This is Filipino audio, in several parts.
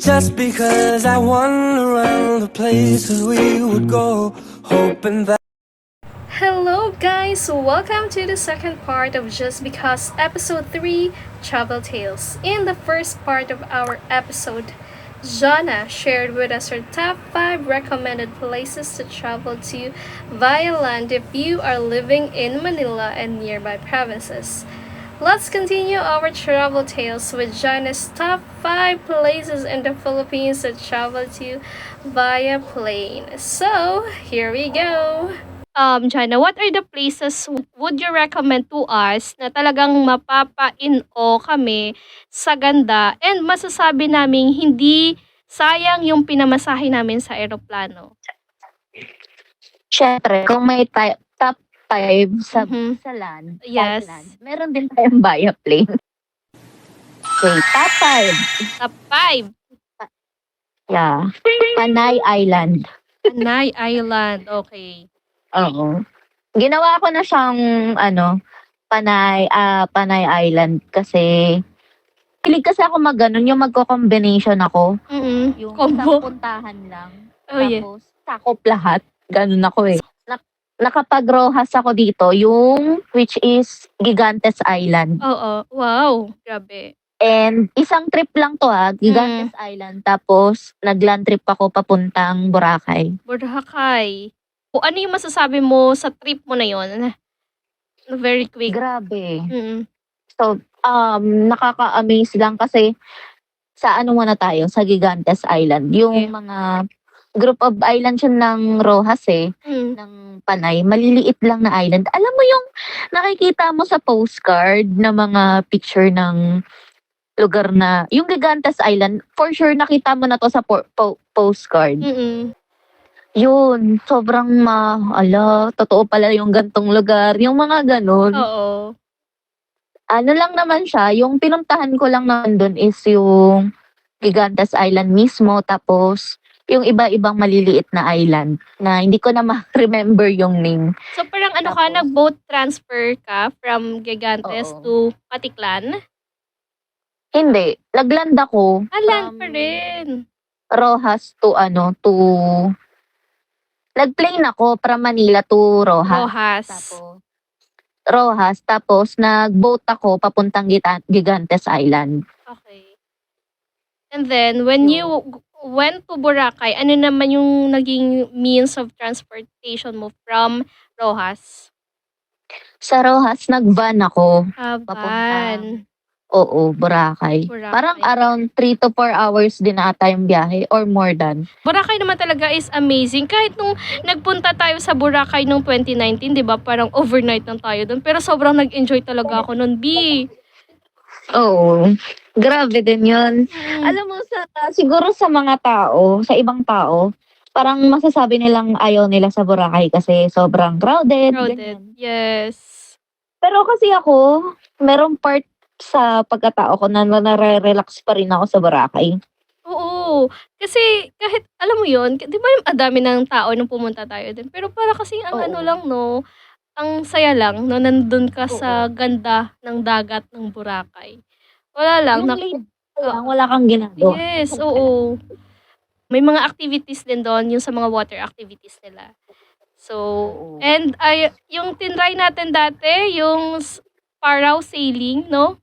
Just because I wander around the places we would go, hoping that. Hello guys! Welcome to the second part of Just Because Episode 3, Travel Tales. In the first part of our episode, Jonna shared with us her top 5 recommended places to travel to via land if you are living in Manila and nearby provinces. Let's continue our travel tales with Jonna's top 5 places in the Philippines to travel to via plane. So, here we go! Jonna, what are the places would you recommend to us na talagang mapapa-in-awe kami sa ganda and masasabi naming hindi sayang yung pinamasahe namin sa eroplano? Siyempre, kung may top 5 sa land, Yes. land, meron din tayong via plane. Okay, top 5. Top 5, Yeah. Panay Island. Panay Island. Okay. Oo. Ginawa ko na siyang, Panay Island kasi hilig kasi ako yung magko-combination ako. Yung Combo. isang puntahan lang. Oh, yeah. Tapos, sakop lahat. Ganun ako eh. Nakapag-rohas ako dito, which is Gigantes Island. Oo. Wow. Grabe. And isang trip lang to Gigantes Island. Tapos, nag-land trip ako papuntang Boracay. Boracay. O ano yung masasabi mo sa trip mo na yon? Very quick. Grabe. Mm. So, nakaka-amaze lang kasi sa muna tayo, sa Gigantes Island. Yung mga group of island siya ng Rojas ng Panay. Maliliit lang na island. Alam mo yung nakikita mo sa postcard na mga picture ng lugar na, yung Gigantes Island, for sure nakita mo na to sa postcard. Yun, sobrang totoo pala yung gantong lugar. Yung mga ganun. Oo. Ano lang naman siya, yung pinuntahan ko lang naman dun is yung Gigantes Island mismo. Tapos, yung iba-ibang maliliit na island na hindi ko na ma-remember yung name. So parang nag-boat transfer ka from Gigantes to Patiklan? Hindi. Nagland ako. Land pa rin. Rojas to nag-plane ako from Manila to Rojas. Rojas. Tapos nag-boat ako papuntang Gigantes Island. Okay. And then, when you went to Boracay, ano naman yung naging means of transportation mo from Rojas? Sa Rojas, nag-van ako. Van. Oo, Boracay. Parang around 3 to 4 hours din ata yung biyahe or more than. Boracay naman talaga is amazing. Kahit nung nagpunta tayo sa Boracay nung 2019, di ba? Parang overnight lang tayo doon. Pero sobrang nag-enjoy talaga ako noon, B. Oo. Grabe din yun. Alam mo, siguro sa mga tao, sa ibang tao, parang masasabi nilang ayaw nila sa Boracay kasi sobrang crowded. Ganyan. Yes. Pero kasi ako, merong part sa pagkatao ko na nare-relax pa rin ako sa Boracay. Oo. Kasi kahit, alam mo yun, di ba ang dami ng tao nung pumunta tayo din? Pero para kasi ang ang saya lang, no, nandun ka sa ganda ng dagat ng Boracay. Wala lang. Wala kang ginagawa. Yes, oo. May mga activities din doon, yung sa mga water activities nila. So, and yung tinry natin dati, yung paraw sailing, no?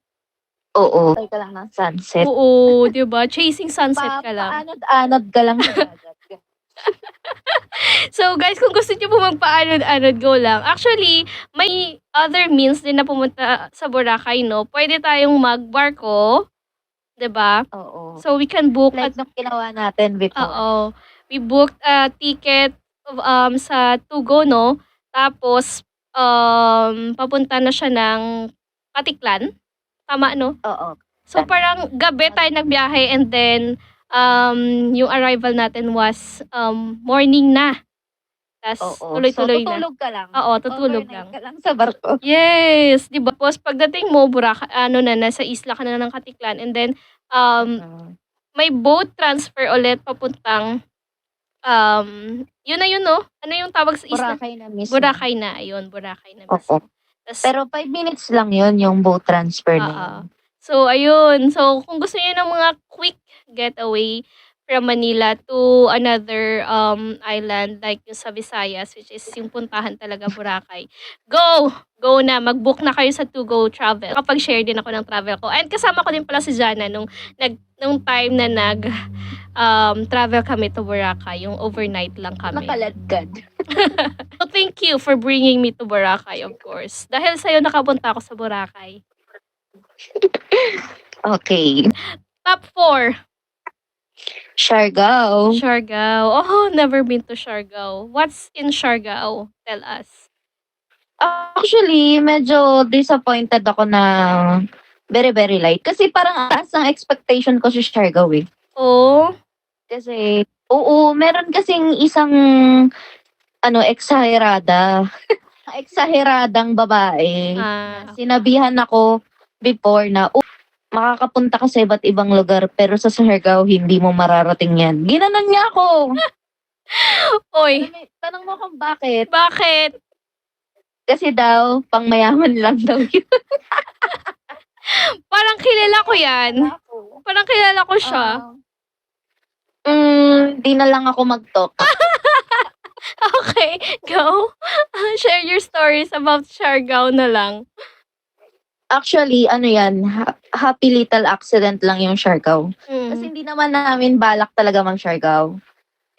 Oo. Try ka lang ng sunset. Oo, di ba? Chasing sunset ka lang. Paanod-anod ka lang sa dagat. So guys, kung gusto niyo po magpaanod-anod, go lang. Actually, may other means din na pumunta sa Boracay, no? Pwede tayong magbarko, 'di ba? Oo. So we can book like nung ginawa natin before. Oo. We booked a ticket sa Tugo, no? Tapos papunta na siya ng Patiklan. Tama, no? Oo. So parang gabi tayo nagbiyahe and then yung arrival natin was morning na. Tapos tuloy-tuloy na. Tutulog ka lang. Oo, tutulog lang. Ka lang sa barko. Yes, 'di ba? Tapos pagdating mo, nasa isla ka na ng Katiklan and then may boat transfer ulit papuntang yun na yun, no? Ano yung tawag sa isla? Boracay na mismo. Boracay na, ayun, Boracay na mismo. Pero 5 minutes lang yun, yung boat transfer na yun. So, ayun. So, kung gusto niyo ng mga quick getaway from Manila to another island like yung sa Visayas, which is yung puntahan talaga Boracay. Go! Go na! Mag-book na kayo sa To Go Travel. Kapag-share din ako ng travel ko. And kasama ko din pala si Jana nung time na travel kami to Boracay. Yung overnight lang kami. Nakaladkad. So, thank you for bringing me to Boracay, of course. Dahil sa'yo nakapunta ako sa Boracay. Okay. Top 4. Siargao. Siargao. Oh, never been to Siargao. What's in Siargao? Tell us. Actually, medyo disappointed ako na very, very light. Kasi parang taas ang expectation ko sa Siargao eh. Oh? Kasi, meron kasing isang exagerada. Exageradang babae. Sinabihan ako before na, makakapunta ka sa iba't ibang lugar pero sa Siargao hindi mo mararating yan. Ginanon niya ako. Oy. Tanong mo kung bakit. Bakit? Kasi daw, pang mayaman lang daw yun. Parang kilala ko yan. Parang kilala ko siya. Di na lang ako mag-talk. Okay, go. Share your stories about Siargao na lang. Actually, yan, happy little accident lang yung Siargao. Kasi hindi naman namin balak talaga mag-Siargao.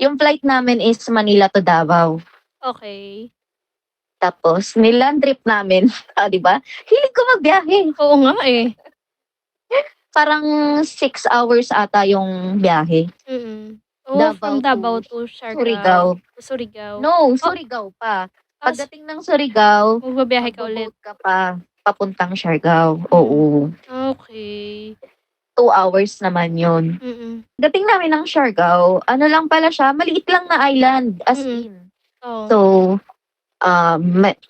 Yung flight namin is Manila to Davao. Okay. Tapos, niland trip namin. Di ba? Hilig ko magbiyahe. Oo nga eh. Parang 6 hours ata yung biyahe. Oh, Davao from Davao to Siargao. Surigao. Surigao. No, Surigao pa. Pagdating ng Surigao, magbabiyahe ka ulit. mag-boat ka pa papuntang Siargao. Oo. Okay. 2 hours naman yun. Dating namin ng Siargao, lang pala siya, maliit lang na island, as in. Oh. So,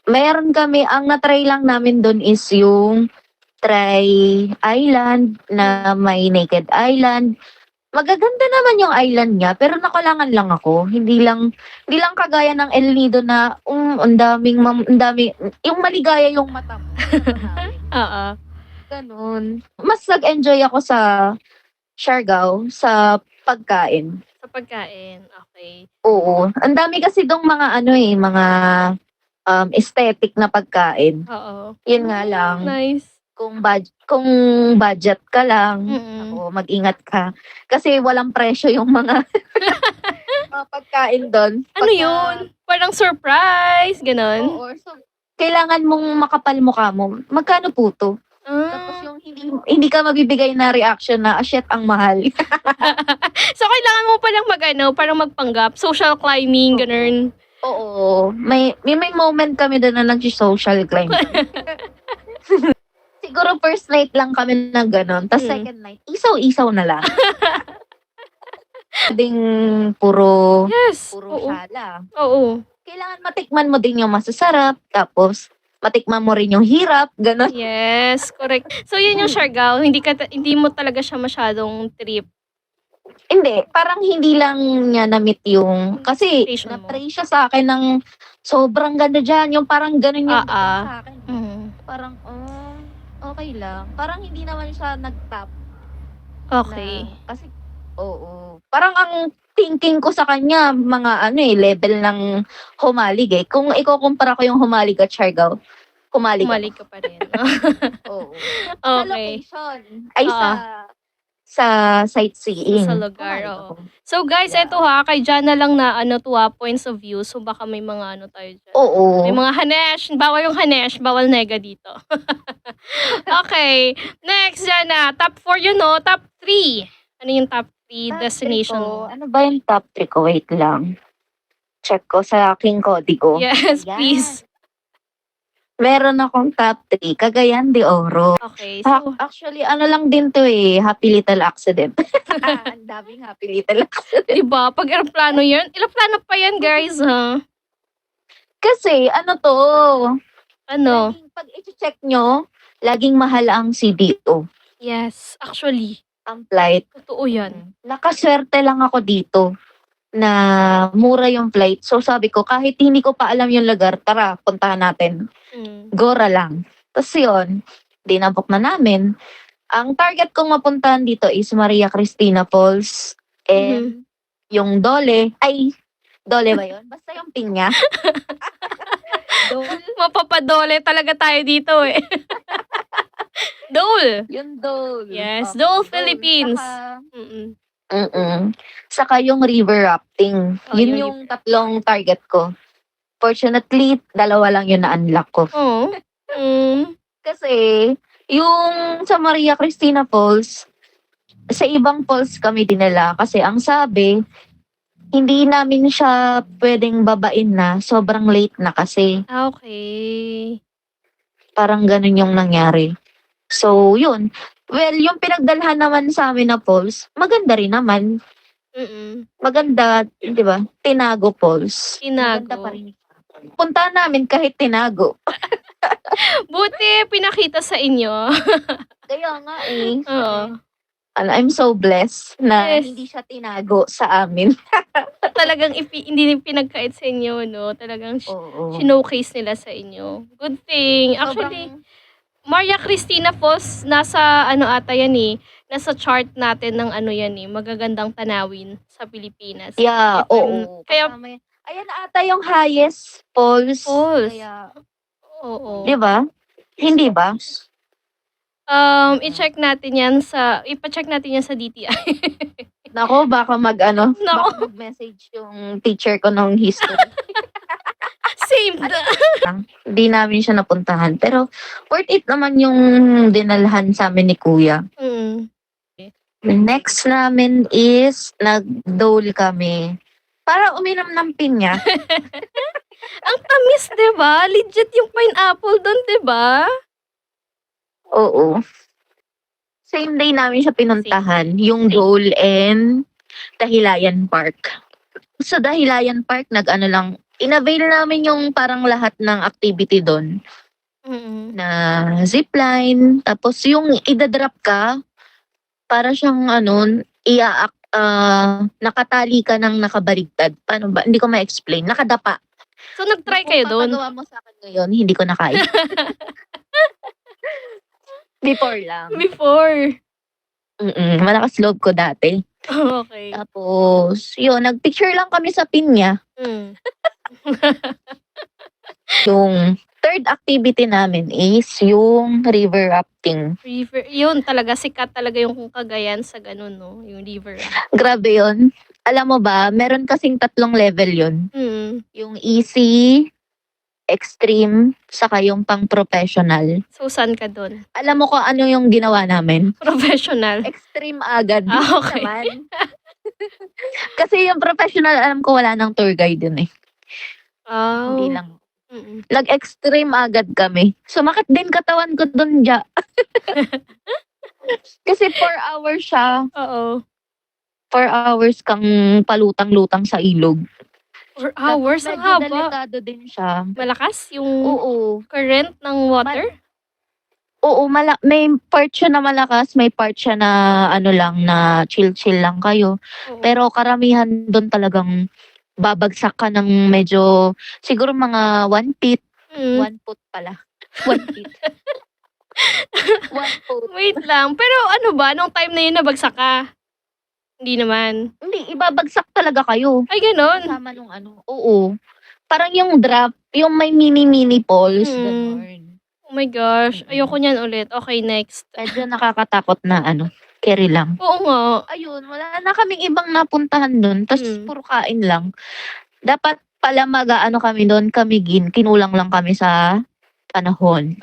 mayroon kami, ang na-try lang namin doon is yung Island na may naked island. Magaganda naman yung island niya, pero nakalangan lang ako. Hindi lang kagaya ng El Nido na ang daming yung maligaya yung mata mo. Oo. Ganun. Mas nag-enjoy ako sa Siargao sa pagkain. Sa pagkain, okay. Oo. Ang dami kasi dong mga mga aesthetic na pagkain. Oo. Yun nga lang. Nice. Kung budget ka lang, mag-ingat ka. Kasi walang presyo yung mga pagkain doon. Ano yun? Parang surprise, ganon? Oo. So, kailangan mong makapal mukha mo. Magkano po to? Tapos yung hindi ka mabibigay na reaction na, shit, ang mahal. So, kailangan mo palang parang magpanggap. Social climbing, ganun. Oo. May moment kami doon na nag-social climb. Siguro first night lang kami na gano'n. Tapos second night, isaw-isaw na lang. Ding puro shala. Oo. Kailangan matikman mo din yung masasarap. Tapos, matikman mo rin yung hirap. Gano'n. Yes, correct. So, yun yung Siargao. Hindi mo talaga siya masyadong trip. Hindi. Parang hindi lang niya na-meet yung... Kasi, na-pray siya sa akin ng sobrang ganda dyan. Yung parang gano'n yung sa akin. Parang, okay lang. Parang hindi naman siya nag-top. Okay. Kasi, parang ang thinking ko sa kanya, mga level ng humalig eh. Kung ikukumpara ko yung humalig at Siargao, humalig ka pa rin. Oo. Okay. Sa location. Ay, sa sightseeing. Sa lugar, oo. So guys, eto kay Jana lang na points of view. So baka may mga tayo dyan. Oo. May mga hanesh. Bawal yung hanesh. Bawal nega dito. Okay. Next, Jana. Top 4 top 3. Ano yung top 3 destination mo? Ano ba yung top 3 ko? Wait lang. Check ko sa aking kodigo. Yes, please. Meron akong top 3. Cagayan de Oro. Okay. So, actually, lang din to eh. Happy little accident. Ang daming happy little accident. Diba? Pag aeroplano yan, aeroplano pa yan, guys, ha? Kasi, to? Ano? Pag i-check nyo, laging mahal ang CDO. Yes, actually. Ang flight. Totoo yan. Nakaswerte lang ako dito na mura yung flight. So sabi ko, kahit hindi ko pa alam yung lugar, tara, puntahan natin. Gora lang. Tapos yun, dinabook na namin. Ang target kong mapuntahan dito is Maria Cristina Falls and yung Dole. Ay, Dole ba yun? Basta yung Pinya. Dole. Mapapadole talaga tayo dito eh. Dole. Yung Dole. Yes, Okay, Dole, Philippines. Saka yung river rafting. Oh, Yun yung yung tatlong target ko. Fortunately, 2 lang yun na-unlock ko. Oh. Kasi, yung sa Maria Cristina Falls, sa ibang falls kami dinala. Kasi ang sabi, hindi namin siya pwedeng babain na. Sobrang late na kasi. Okay. Parang ganun yung nangyari. So, yun. Well, yung pinagdalhan naman sa amin na falls, maganda rin naman. Maganda, di ba? Tinago Falls. Maganda pa Tinago. rin. Punta namin kahit tinago. Buti pinakita sa inyo. Kaya nga eh. Oo. I'm so blessed na Yes. hindi siya tinago sa amin. Talagang hindi pinagkait sa inyo, no? Talagang Oo. sinowcase nila sa inyo. Good thing. Actually, Maria Cristina Falls, nasa ata yan eh. Nasa chart natin ng yan eh. Magagandang tanawin sa Pilipinas. Yeah, oo. Kaya, Ayan na ata yung highest falls. Falls. Kaya, oo. di ba? Hindi ba? I-check natin ipa-check natin yan sa DTI. Nako, baka Nako. baka mag-message yung teacher ko ng history. Same. Hindi namin siya napuntahan. Pero, worth it naman yung dinalhan sa amin ni Kuya. Next namin is, nag-dole kami. Para uminom ng pinya. Ang tamis, diba? Legit yung pineapple doon, diba? Oo. Same day namin siya pinuntahan. Yung Dole and Dahilayan Park. Sa Dahilayan Park, in-avail namin yung parang lahat ng activity doon. Na zipline. Tapos yung idadrop ka, para siyang nakatali ka ng nakabaligtad. Paano ba? Hindi ko ma-explain. Nakadapa. So, nag-try kayo doon? Kung papagawa mo sa akin ngayon, hindi ko na kaya. Before lang. Before. Malakas loob ko dati. Okay. Tapos, yun, nagpicture lang kami sa pinya. Yung third activity namin is yung river rafting. River. Yun talaga, sikat talaga yung Cagayan sa ganun, no? Yung river. Grabe yun. Alam mo ba, meron kasing 3 level yun. Yung easy, extreme, saka yung pang professional. So, saan ka doon? Alam mo kung ano yung ginawa namin? Professional. Extreme agad. Okay. Naman. Kasi yung professional, alam ko wala nang tour guide yun eh. Oh. Hindi lang. Nag-extreme agad kami. Sumakit din katawan ko doon dya. Kasi 4 hours siya. Oo. 4 hours kang palutang-lutang sa ilog. 4 hours? Ang Medyo haba. delikado din siya. Malakas yung Oo. current ng water? Oo, may part siya na malakas, may part siya na na chill-chill lang kayo. Oo. Pero karamihan doon talagang babagsak ka ng medyo, siguro mga 1 feet. 1 foot pala. 1 feet. 1 foot. Wait lang. Pero nung time na yun nabagsak ka? Hindi naman. Hindi, ibabagsak talaga kayo. Ay, ganon. Kasama nung Oo. Parang yung drop, yung may mini-mini falls. Ganon. Oh my gosh. Ayoko niyan ulit. Okay, next. Medyo nakakatakot na carry lang. Oo nga. Ayun, wala na kaming ibang napuntahan doon. Tapos puro kain lang. Dapat pala kami doon, kinulang lang kami sa panahon.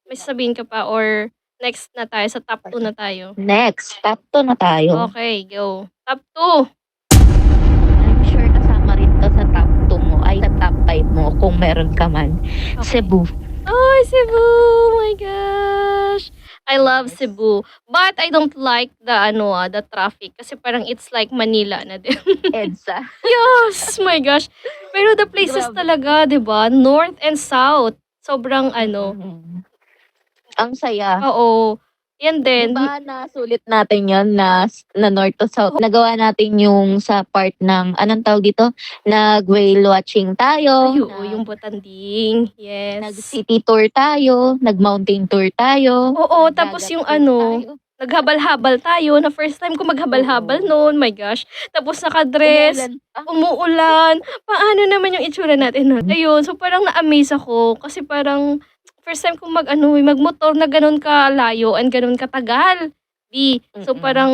May sabihin ka pa or next na tayo, sa top 2 na tayo. Next, top 2 na tayo. Okay, go. Top 2. I'm sure kasama rin to sa top 2 mo. Ay, sa top 5 mo kung meron ka man. Okay. Cebu. Oh, Cebu! Oh my gosh! I love Cebu. But I don't like the traffic. Kasi parang it's like Manila na din. EDSA. Yes! My gosh. Pero the places Grabe. talaga, di ba? North and South. Sobrang Ang saya. Oo. Yan Di din. ba nasulit natin yon na north to south? Nagawa natin yung sa part ng, anong tawag dito? Nag-whale watching tayo. Ay, oo, yung botanding. Yes. Nag-city tour tayo. Nag-mountain tour tayo. Oo, tapos nag-dagat yung tour tayo. naghabal-habal tayo na first time ko maghabal-habal noon, my gosh. Tapos nakadress, Umuulan pa. umuulan. Paano naman yung itsura natin nun? Ayun, so parang na-amaze ako kasi parang first time ko magmotor na ganun kalayo and ganun katagal. So Mm-mm. parang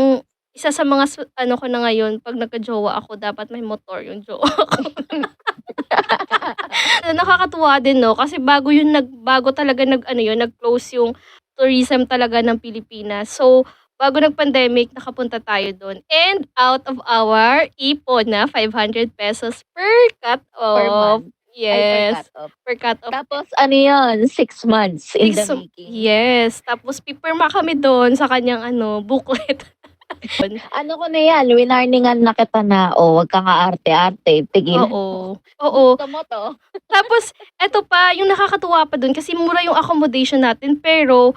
isa sa mga ko na ngayon, pag nagka-jowa ako, dapat may motor yung jowa ko. Nakakatuwa din, no? Kasi bago talaga nag-close yung tourism talaga ng Pilipinas. So, bago nag-pandemic, nakapunta tayo doon. And out of our ipon na 500 pesos per Per cut-off. month. Yes, Ay, per cut-off. Tapos ano yun? 6 months in the 6 making. Yes. Tapos pipirma kami doon sa kanyang booklet. Ano ko na yan? Winarningan na kita na, wag kang aarte-arte. Tigilan mo. Oo. Gusto mo to? Tapos, eto pa, yung nakakatuwa pa dun, kasi mura yung accommodation natin, pero,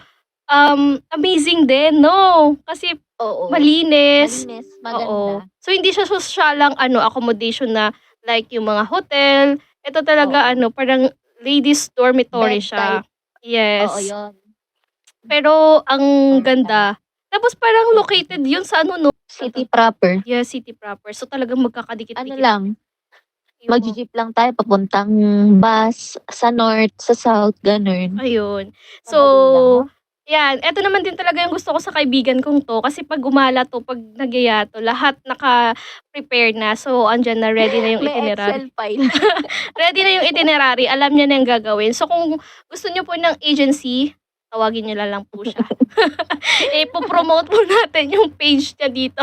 amazing din, no? Kasi, Oo. malinis. Malinis, Oo. maganda. So, hindi siya sosyalang, accommodation na, like, yung mga hotel. Ito talaga, Oo. parang ladies dormitory Bed siya. type. Yes. Oo, yun. Pero, ang Correct. ganda. Tapos, parang located yun sa no? City proper. Yeah, city proper. So, talagang magkakadikit-dikit. Ano lang, Yung- mag-jeep lang tayo papuntang bus sa north, sa south, ganun. Ayun. Madali So, lang, yan. Eto naman din talaga yung gusto ko sa kaibigan kong to. Kasi pag gumala to, pag nagyaya to, lahat naka-prepare na. So, andyan na, ready na yung May itinerary. Excel file. Ready na yung itinerary. Alam niya na yung gagawin. So, kung gusto niyo po ng agency, tawagin niyo lang po siya. Ipo-promote po natin yung page niya dito.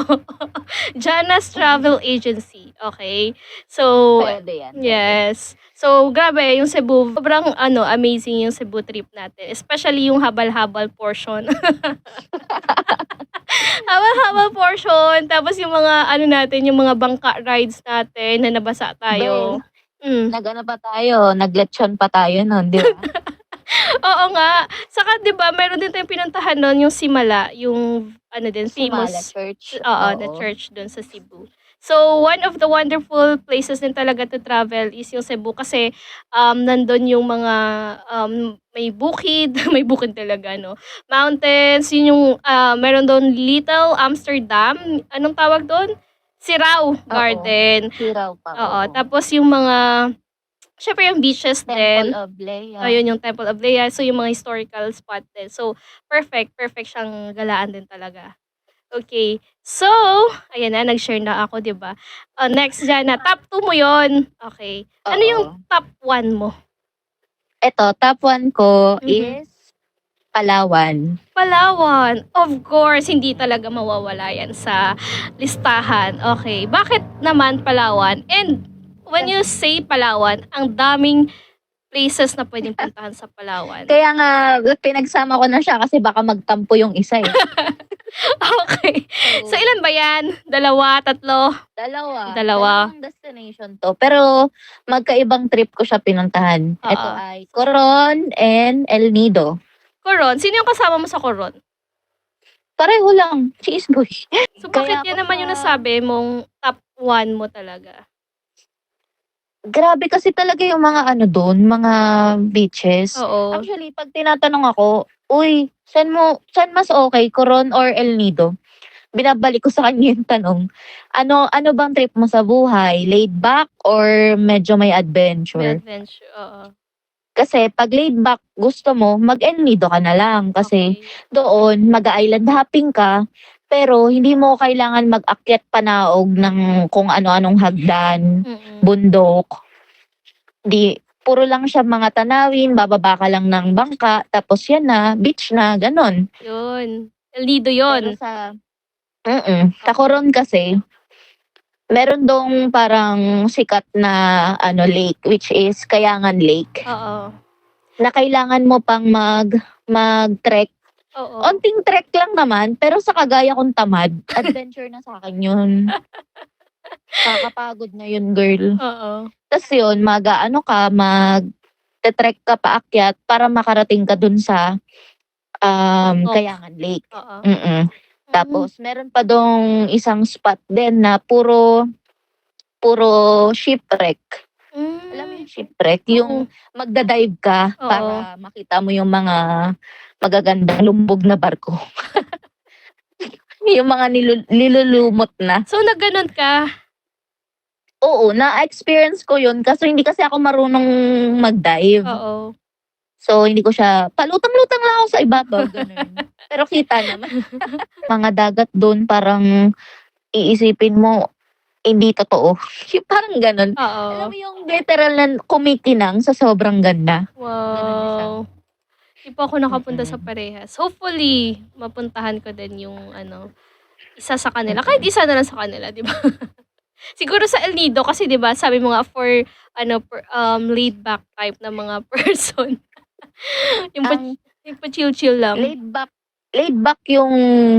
Jana's Travel Agency. Okay? So, Pwede yan. yes. So, grabe, yung Cebu, sobrang amazing yung Cebu trip natin. Especially yung habal-habal portion. Habal-habal portion. Tapos yung mga, natin, yung mga bangka rides natin na nabasa tayo. Nag-ano pa tayo, naglechon pa tayo nun, di ba? Oo nga. Saka, di ba, meron din tayong pinuntahan nun, yung Simala, yung, Simala famous. Church. Oo, the church dun sa Cebu. So, one of the wonderful places din talaga to travel is yung Cebu kasi nandun yung mga may bukid, may bukid talaga, no? Mountains, yun yung meron doon Little Amsterdam. Anong tawag doon? Sirao Garden. Siraw pa. Oo, tapos yung mga syempre yung beaches din. Temple of Lea. Ayun yung Temple of Lea. So, yung mga historical spot din. So, perfect siyang galaan din talaga. Okay. So, ayan na, nag-share na ako, di ba? Next, Jana, top 2 mo yon. Okay. Ano Oo. yung top 1 mo? Ito, top 1 ko Mhm. is Palawan. Palawan. Of course, hindi talaga mawawala yan sa listahan. Okay. Bakit naman Palawan? And when you say Palawan, ang daming places na pwedeng puntahan sa Palawan. Kaya nga, pinagsama ko na siya kasi baka magtampo yung isa eh. Okay. So, ilan ba yan? 2, 3? Dalawa. Dalawa. Dalawang destination to. Pero, magkaibang trip ko siya pinuntahan. Oo. Ito ay Coron and El Nido. Coron. Sino yung kasama mo sa Coron? Pareho lang. Cheese boy. So, Kaya bakit yan ako naman yung sa- nasabi mong top 1 mo talaga? Grabe kasi talaga yung mga doon, mga beaches. Oo. Actually, pag tinatanong ako, uy, saan mas okay, Coron or El Nido? Binabalik ko sa kanya yung tanong, ano bang trip mo sa buhay? Laid back or medyo may May adventure? adventure. Oo. Kasi pag laid back, gusto mo, mag-El Nido ka na lang. Kasi doon, mag-island hopping ka, pero hindi mo kailangan mag-akyat panaog ng kung ano-anong hagdan, Mm-mm. bundok. Puro lang siya mga tanawin, bababa ka lang ng bangka, tapos yan na, beach na, ganon. Yun. El Nido yun. Pero sa Coron kasi, meron dong parang sikat na lake, which is Kayangan Lake, Oo. na kailangan mo pang mag-trek. Oo. Onting trek lang naman, pero sa kagaya kong tamad, adventure na sa akin yun. Kakapagod na yun, girl. Oo. Tapos yun, mag-trek ka paakyat para makarating ka dun sa Oh, Kayangan Lake. oo. Tapos meron pa dong isang spot din na puro shipwreck. Alam mo yung shipwreck? Oo. Yung magda-dive ka Oo. para makita mo yung mga magagandang lumbog na barko. Yung mga nilulumot na. So, nagganon ka? Oo, na-experience ko yun kasi hindi kasi ako marunong mag-dive. Oo. So, hindi ko siya, palutang-lutang lang ako sa ibabaw, ganun. Pero kita naman. Mga dagat doon parang iisipin mo, hindi totoo. Parang ganun. Oo. Alam mo yung literal na kumikinang sa sobrang ganda. Ganun na siya. Wow. Di pa ako nakapunta sa parehas. Hopefully, mapuntahan ko din yung isa sa kanila. Kahit isa na lang sa kanila, di ba? Siguro sa El Nido kasi 'di ba, sabi mo nga for laid back type na mga person. yung pa-chill-chill lang. Laid back yung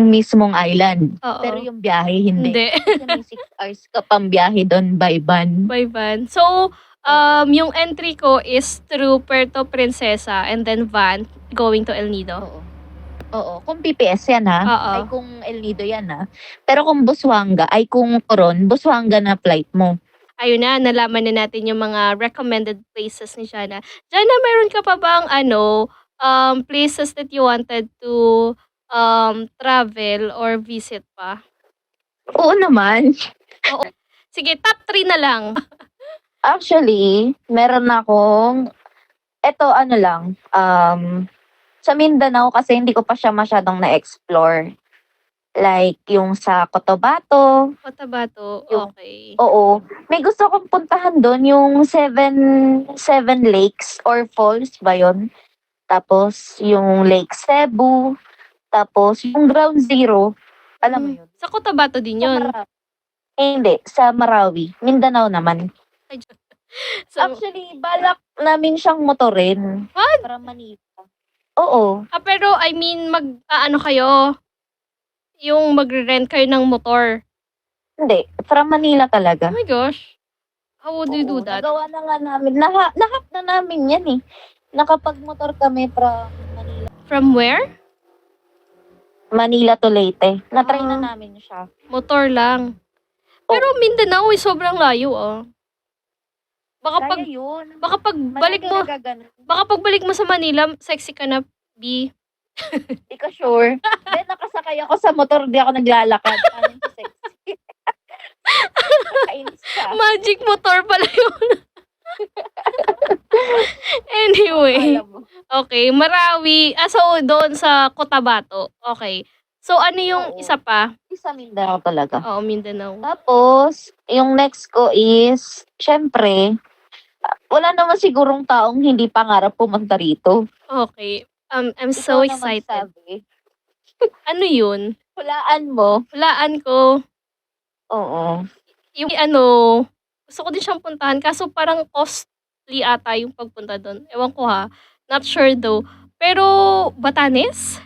mismong island. Oo. Pero yung biyahe hindi. Hindi. Kasi may 6 hours ka pang biyahe doon by van. By van. So, yung entry ko is through Puerto Princesa and then van going to El Nido. Oo. Kung PPS yan ha. Oo. Ay kung El Nido yan ha. Pero kung Busuanga, ay kung Coron, Busuanga na flight mo. Ayun na, nalaman na natin yung mga recommended places ni Jana. Jana, meron ka pa bang places that you wanted to travel or visit pa? Oo naman. Oo. Sige, top 3 na lang. Actually, meron akong, sa Mindanao kasi hindi ko pa siya masyadong na-explore. Like, yung sa Cotabato. Cotabato, Yung- okay. Oo. May gusto kong puntahan doon, yung seven lakes or falls ba yun? Tapos, yung Lake Cebu. Tapos, yung Ground Zero. Alam mo yun? Sa Cotabato din Sa yun. Hindi, sa Marawi. Mindanao naman. So, Actually, balak namin siyang motorin. What? Para Manila. Oo. pero I mean, kayo? Yung magre-rent kayo ng motor. Hindi. From Manila Oh talaga. my gosh. How would you do Oo, that? Nagawa na nga namin. Nahap na namin yan eh. Nakapag-motor kami from Manila. From where? Manila to Leyte. Na-try na Ah. namin siya. Motor lang. Pero Mindanao ay sobrang layo Baka Kaya yun. baka pagbalik mo sa Manila, sexy ka na, B. Di ka sure. Then nakasakay ako sa motor, di ako naglalakad. Paano yung sexy? Nakainis ka. Magic motor pala yun. Anyway. Alam mo. Okay, Marawi. So, doon sa Cotabato. Okay. So, ano yung Oo. isa pa? Sa Mindanao talaga. Oo, Mindanao. Tapos, yung next ko is, syempre, wala naman sigurong taong hindi pangarap pumunta rito. Okay. I'm so Ikaw naman excited. sabi. Ano yun? Hulaan mo. Hulaan ko. Oo. Yung gusto ko din siyang puntahan. Kaso parang costly ata yung pagpunta doon. Ewan ko ha. Not sure though. Pero, Batanes?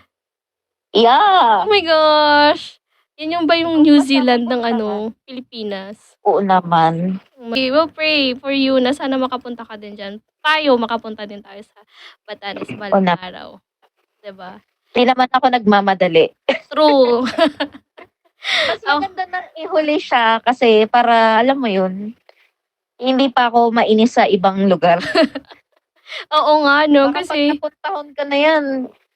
Yeah. Oh my gosh! Yan yung ba yung New Masama Zealand ng puntahan. Pilipinas? Oo naman. Okay, we'll pray for you na sana makapunta ka din dyan. Tayo, makapunta din tayo sa Batanes balang araw. Diba? Hindi naman ako nagmamadali. True. Mas maganda nang ihuli siya kasi para, alam mo yun, hindi pa ako mainis sa ibang lugar. Oo nga, no? Baka Kasi, pag napuntahon ka na yan,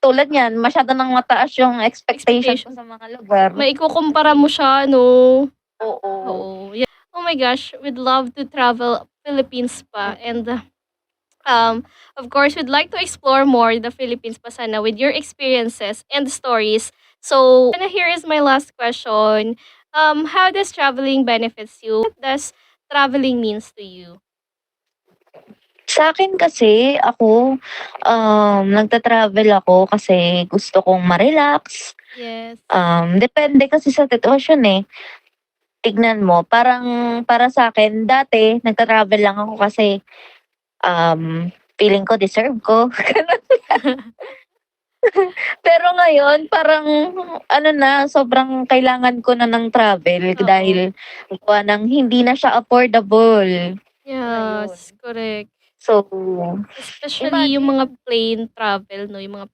tulad yan, masyado nang mataas yung expectation ko sa mga lugar. maikukumpara mo siya, no? Oo. Oo. Yeah. Oh my gosh, we'd love to travel Philippines pa. And, of course, we'd like to explore more the Philippines pa sana with your experiences and stories. So, here is my last question. How does traveling benefits you? What does traveling means to you? Sa akin kasi, ako, nagta-travel ako kasi gusto kong ma-relax. Yes. Depende kasi sa sitwasyon eh. Tignan mo, parang para sa akin, dati, nagta-travel lang ako kasi feeling ko deserve ko. Pero ngayon, parang sobrang kailangan ko na ng travel Oo. dahil gawa ng hindi na siya affordable. Yes, correct. So, Especially yung mga plane travel, no? Yung mga,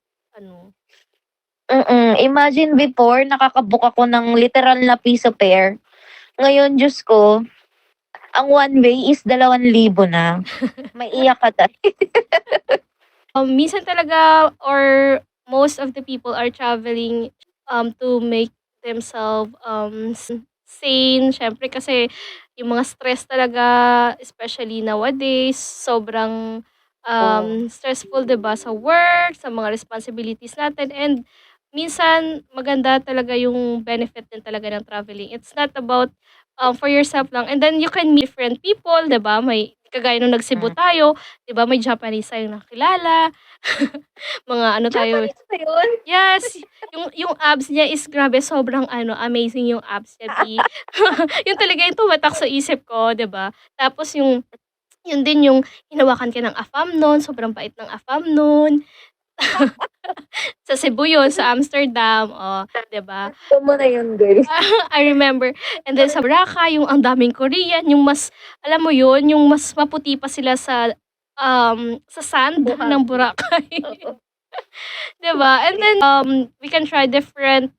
Imagine before nakaka-book ako ng literal na piso pair. Ngayon, Diyos ko, ang one way is 2,000 na. Maiiyak ka dahil. Minsan talaga or most of the people are traveling to make themselves sane. Syempre kasi yung mga stress talaga, especially nowadays, sobrang stressful, 'di ba, sa work, sa mga responsibilities natin. And minsan maganda talaga yung benefit din talaga ng traveling. It's not about for yourself lang. And then you can meet different people, 'di ba? May kagaya nung nag-Cebu tayo, 'di ba? May Japanese tayong nakilala. Mga ano tayo, Japanese ba yun? yes, yung abs niya is grabe, sobrang amazing yung abs niya, B. Yun talaga yung tumatak sa isip ko, 'di ba? Tapos yun din yung hinawakan ka ng AFAM nun, sobrang bait ng AFAM nun. Sa Cebu yun, sa Amsterdam, 'di ba? Gusto mo na yun, girl. I remember. And then sa Boracay, yung ang daming Korean, yung mas, alam mo yun, yung mas maputi pa sila sa sand Buhangin. ng Boracay. Oo. 'Di ba? And then we can try different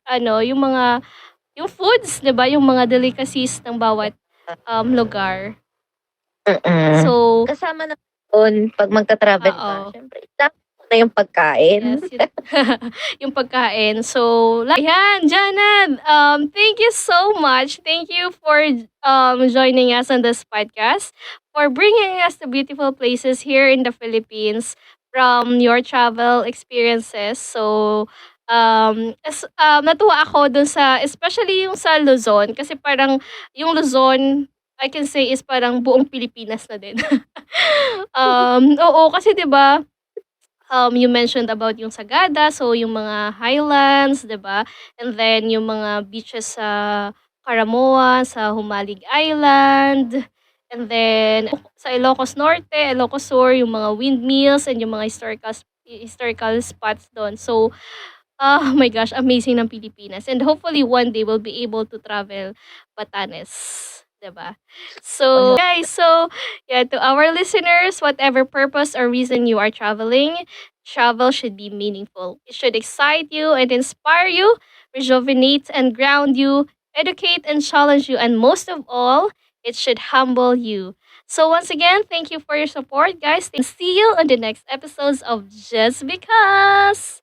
yung foods, 'di ba? Yung mga delicacies ng bawat lugar. So, Kasama na doon pag magta-travel ka, oo. syempre isama mo na yung pagkain. Yes, yung pagkain. So, ayan, Janad, thank you so much. Thank you for joining us on this podcast, for bringing us to beautiful places here in the Philippines from your travel experiences. So, natuwa ako dun especially yung sa Luzon, kasi parang yung Luzon, I can say is parang buong Pilipinas na din. Oo, kasi 'di ba, you mentioned about yung Sagada, so yung mga highlands, 'di ba? And then yung mga beaches sa Caramoa, sa Humalig Island, and then sa Ilocos Norte, Ilocos Sur, yung mga windmills and yung mga historical spots doon. So, oh my gosh, amazing ng Pilipinas. And hopefully one day we'll be able to travel Batanes. 'Di ba? So, guys, yeah, to our listeners, whatever purpose or reason you are traveling, travel should be meaningful. It should excite you and inspire you, rejuvenate and ground you, educate and challenge you, and most of all, it should humble you. So once again, thank you for your support, guys. See you on the next episodes of Just Because.